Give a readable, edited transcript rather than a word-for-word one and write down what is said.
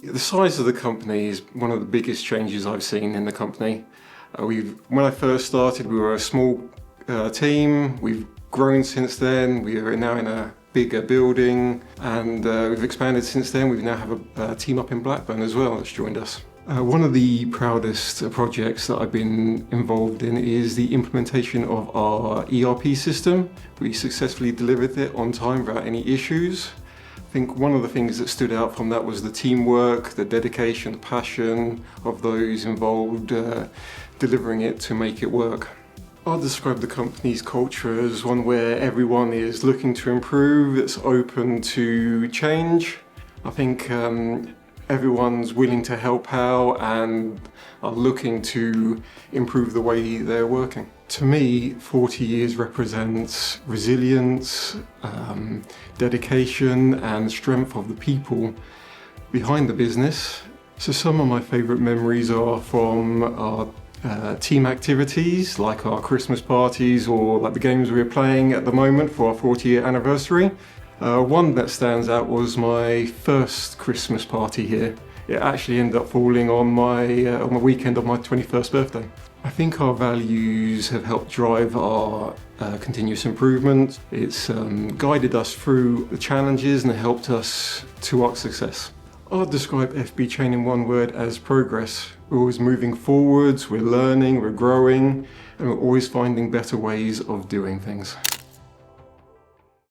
The size of the company is one of the biggest changes I've seen in the company. When I first started, we were a small team. We've grown since then. We are now in a bigger building, and we've expanded since then. We now have a team up in Blackburn as well that's joined us. One of the proudest projects that I've been involved in is the implementation of our ERP system. We successfully delivered it on time without any issues. I think one of the things that stood out from that was the teamwork, the dedication, the passion of those involved delivering it to make it work. I'll describe the company's culture as one where everyone is looking to improve, it's open to change. I think everyone's willing to help out and are looking to improve the way they're working. To me, 40 years represents resilience, dedication and strength of the people behind the business. So some of my favourite memories are from our team activities, like our Christmas parties or like the games we're playing at the moment for our 40-year anniversary. One that stands out was my first Christmas party here. It actually ended up falling on my weekend of my 21st birthday. I think our values have helped drive our continuous improvement. It's guided us through the challenges and helped us to our success. I'd describe FB Chain in one word as progress. We're always moving forwards, we're learning, we're growing, and we're always finding better ways of doing things.